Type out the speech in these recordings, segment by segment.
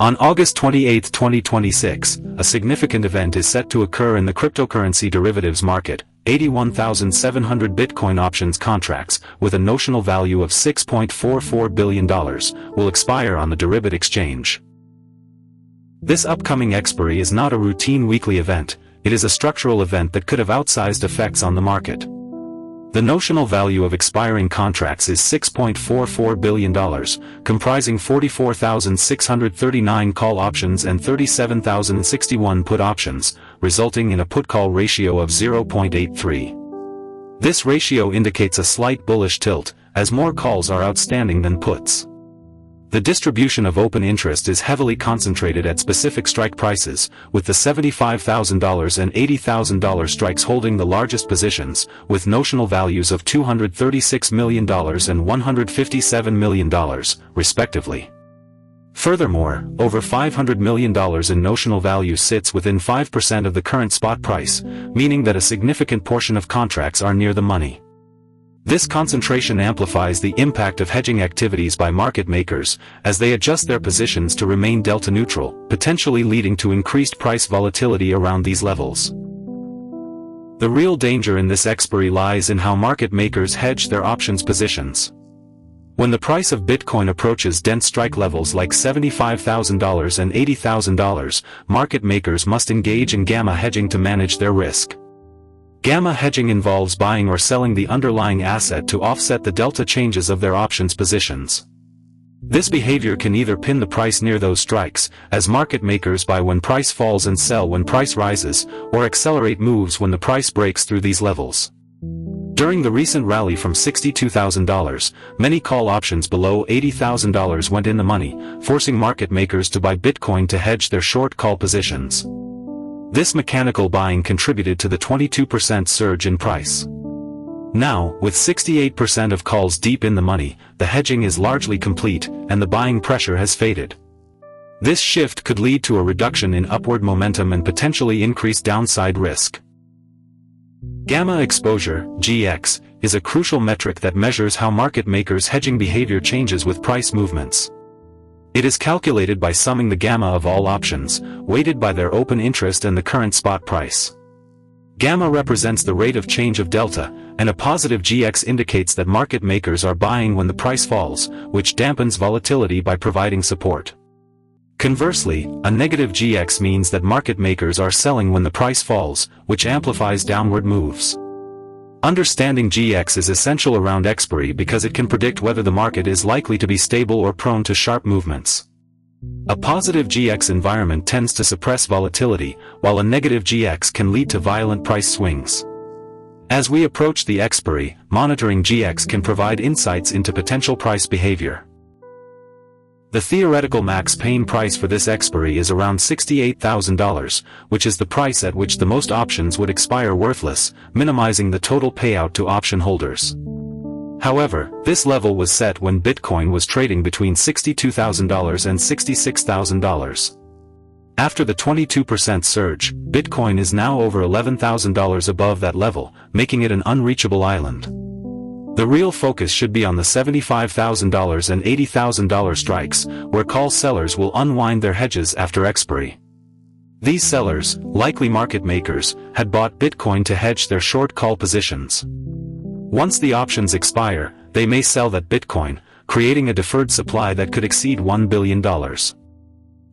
On August 28, 2026, a significant event is set to occur in the cryptocurrency derivatives market. 81,700 Bitcoin options contracts, with a notional value of $6.44 billion, will expire on the Deribit exchange. This upcoming expiry is not a routine weekly event, it is a structural event that could have outsized effects on the market. The notional value of expiring contracts is $6.44 billion, comprising 44,639 call options and 37,061 put options, resulting in a put-call ratio of 0.83. This ratio indicates a slight bullish tilt, as more calls are outstanding than puts. The distribution of open interest is heavily concentrated at specific strike prices, with the $75,000 and $80,000 strikes holding the largest positions, with notional values of $236 million and $157 million, respectively. Furthermore, over $500 million in notional value sits within 5% of the current spot price, meaning that a significant portion of contracts are near the money. This concentration amplifies the impact of hedging activities by market makers, as they adjust their positions to remain delta neutral, potentially leading to increased price volatility around these levels. The real danger in this expiry lies in how market makers hedge their options positions. When the price of Bitcoin approaches dense strike levels like $75,000 and $80,000, market makers must engage in gamma hedging to manage their risk. Gamma hedging involves buying or selling the underlying asset to offset the delta changes of their options positions. This behavior can either pin the price near those strikes, as market makers buy when price falls and sell when price rises, or accelerate moves when the price breaks through these levels. During the recent rally from $62,000, many call options below $80,000 went in the money, forcing market makers to buy Bitcoin to hedge their short call positions. This mechanical buying contributed to the 22% surge in price. Now, with 68% of calls deep in the money, the hedging is largely complete, and the buying pressure has faded. This shift could lead to a reduction in upward momentum and potentially increased downside risk. Gamma exposure, GX, is a crucial metric that measures how market makers' hedging behavior changes with price movements. It is calculated by summing the gamma of all options, weighted by their open interest and the current spot price. Gamma represents the rate of change of delta, and a positive GX indicates that market makers are buying when the price falls, which dampens volatility by providing support. Conversely, a negative GX means that market makers are selling when the price falls, which amplifies downward moves. Understanding GX is essential around expiry because it can predict whether the market is likely to be stable or prone to sharp movements. A positive GX environment tends to suppress volatility, while a negative GX can lead to violent price swings. As we approach the expiry, monitoring GX can provide insights into potential price behavior. The theoretical max pain price for this expiry is around $68,000, which is the price at which the most options would expire worthless, minimizing the total payout to option holders. However, this level was set when Bitcoin was trading between $62,000 and $66,000. After the 22% surge, Bitcoin is now over $11,000 above that level, making it an unreachable island. The real focus should be on the $75,000 and $80,000 strikes, where call sellers will unwind their hedges after expiry. These sellers, likely market makers, had bought Bitcoin to hedge their short call positions. Once the options expire, they may sell that Bitcoin, creating a deferred supply that could exceed $1 billion.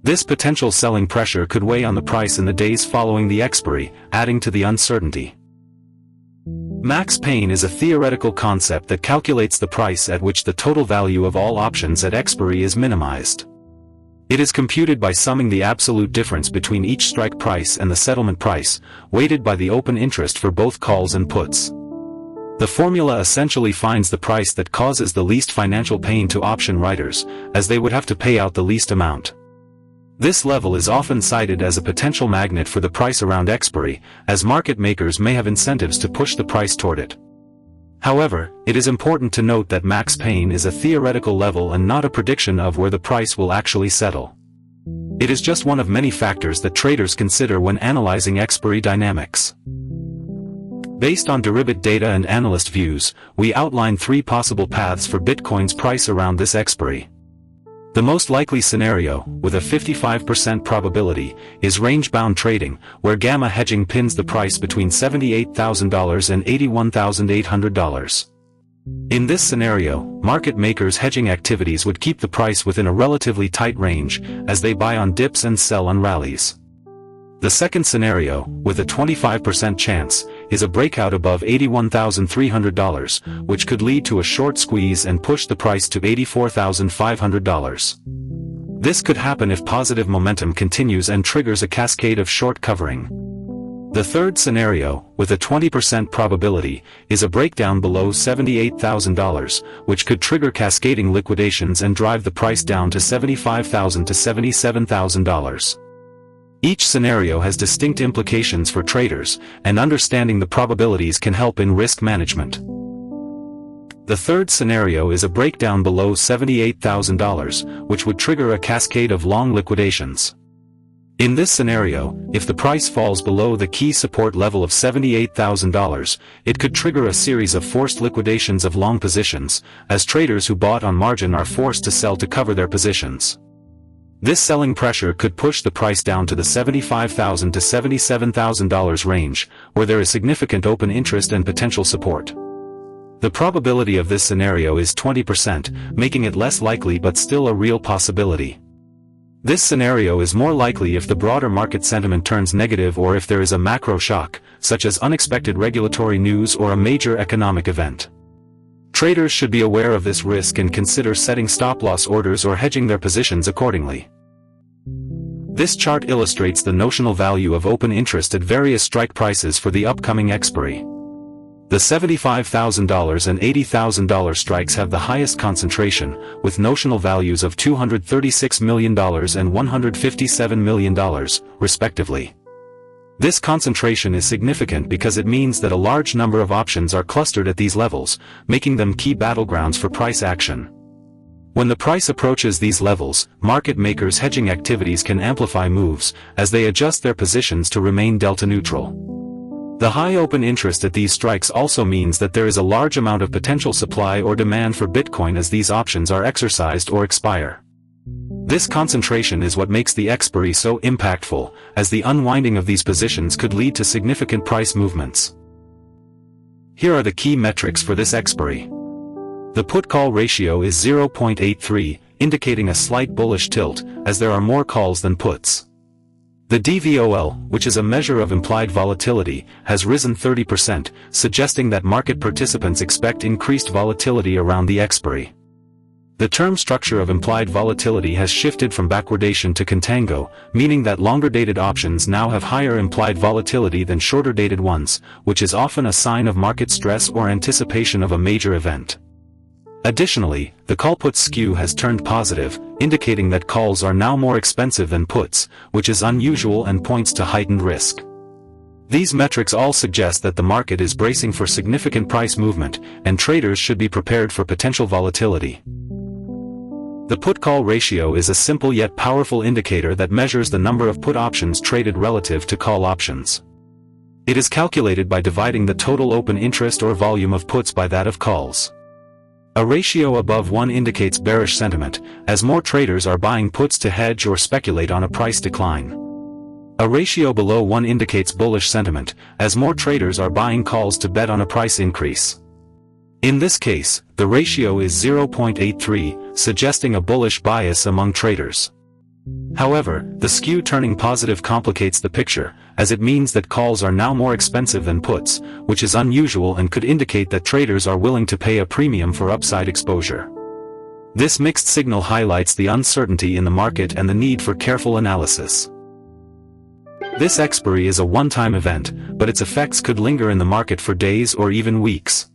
This potential selling pressure could weigh on the price in the days following the expiry, adding to the uncertainty. Max pain is a theoretical concept that calculates the price at which the total value of all options at expiry is minimized. It is computed by summing the absolute difference between each strike price and the settlement price, weighted by the open interest for both calls and puts. The formula essentially finds the price that causes the least financial pain to option writers, as they would have to pay out the least amount. This level is often cited as a potential magnet for the price around expiry, as market makers may have incentives to push the price toward it. However, it is important to note that max pain is a theoretical level and not a prediction of where the price will actually settle. It is just one of many factors that traders consider when analyzing expiry dynamics. Based on Deribit data and analyst views, we outline three possible paths for Bitcoin's price around this expiry. The most likely scenario, with a 55% probability, is range-bound trading, where gamma hedging pins the price between $78,000 and $81,800. In this scenario, market makers' hedging activities would keep the price within a relatively tight range, as they buy on dips and sell on rallies. The second scenario, with a 25% chance, is a breakout above $81,300, which could lead to a short squeeze and push the price to $84,500. This could happen if positive momentum continues and triggers a cascade of short covering. The third scenario, with a 20% probability, is a breakdown below $78,000, which could trigger cascading liquidations and drive the price down to $75,000 to $77,000. Each scenario has distinct implications for traders, and understanding the probabilities can help in risk management. The third scenario is a breakdown below $78,000, which would trigger a cascade of long liquidations. In this scenario, if the price falls below the key support level of $78,000, it could trigger a series of forced liquidations of long positions, as traders who bought on margin are forced to sell to cover their positions. This selling pressure could push the price down to the $75,000 to $77,000 range, where there is significant open interest and potential support. The probability of this scenario is 20%, making it less likely but still a real possibility. This scenario is more likely if the broader market sentiment turns negative or if there is a macro shock, such as unexpected regulatory news or a major economic event. Traders should be aware of this risk and consider setting stop-loss orders or hedging their positions accordingly. This chart illustrates the notional value of open interest at various strike prices for the upcoming expiry. The $75,000 and $80,000 strikes have the highest concentration, with notional values of $236 million and $157 million, respectively. This concentration is significant because it means that a large number of options are clustered at these levels, making them key battlegrounds for price action. When the price approaches these levels, market makers' hedging activities can amplify moves, as they adjust their positions to remain delta neutral. The high open interest at these strikes also means that there is a large amount of potential supply or demand for Bitcoin as these options are exercised or expire. This concentration is what makes the expiry so impactful, as the unwinding of these positions could lead to significant price movements. Here are the key metrics for this expiry. The put-call ratio is 0.83, indicating a slight bullish tilt, as there are more calls than puts. The DVOL, which is a measure of implied volatility, has risen 30%, suggesting that market participants expect increased volatility around the expiry. The term structure of implied volatility has shifted from backwardation to contango, meaning that longer-dated options now have higher implied volatility than shorter-dated ones, which is often a sign of market stress or anticipation of a major event. Additionally, the call-put skew has turned positive, indicating that calls are now more expensive than puts, which is unusual and points to heightened risk. These metrics all suggest that the market is bracing for significant price movement, and traders should be prepared for potential volatility. The put-call ratio is a simple yet powerful indicator that measures the number of put options traded relative to call options. It is calculated by dividing the total open interest or volume of puts by that of calls. A ratio above 1 indicates bearish sentiment, as more traders are buying puts to hedge or speculate on a price decline. A ratio below 1 indicates bullish sentiment, as more traders are buying calls to bet on a price increase. In this case, the ratio is 0.83, suggesting a bullish bias among traders. However, the skew turning positive complicates the picture, as it means that calls are now more expensive than puts, which is unusual and could indicate that traders are willing to pay a premium for upside exposure. This mixed signal highlights the uncertainty in the market and the need for careful analysis. This expiry is a one-time event, but its effects could linger in the market for days or even weeks.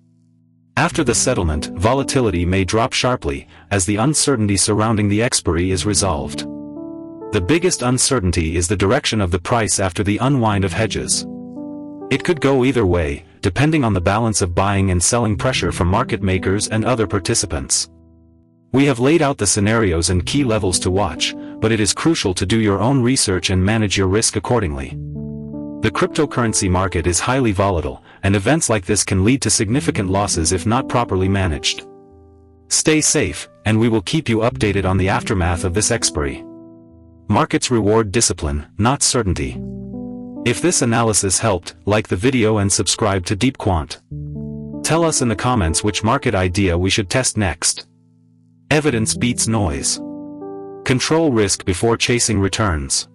After the settlement, volatility may drop sharply, as the uncertainty surrounding the expiry is resolved. The biggest uncertainty is the direction of the price after the unwind of hedges. It could go either way, depending on the balance of buying and selling pressure from market makers and other participants. We have laid out the scenarios and key levels to watch, but it is crucial to do your own research and manage your risk accordingly. The cryptocurrency market is highly volatile, and events like this can lead to significant losses if not properly managed. Stay safe, and we will keep you updated on the aftermath of this expiry. Markets reward discipline, not certainty. If this analysis helped, like the video and subscribe to DeepQuant. Tell us in the comments which market idea we should test next. Evidence beats noise. Control risk before chasing returns.